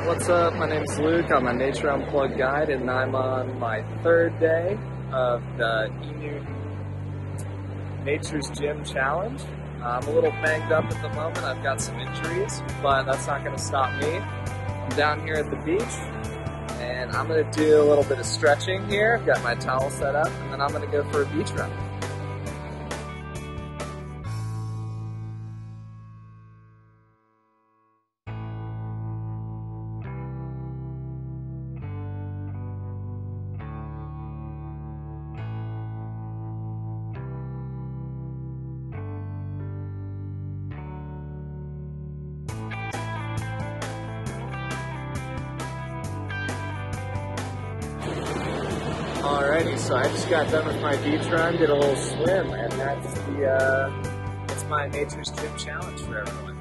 What's up? My name's Luke. I'm a Nature Unplugged Guide, and I'm on my third day of the ENU Nature's Gym Challenge. I'm a little banged up at the moment. I've got some injuries, but that's not going to stop me. I'm down here at the beach, and I'm going to do a little bit of stretching here. I've got my towel set up, and then I'm going to go for a beach run. Alrighty, so I just got done with my beach run, did a little swim, and that's my Nature's Gym Challenge for everyone.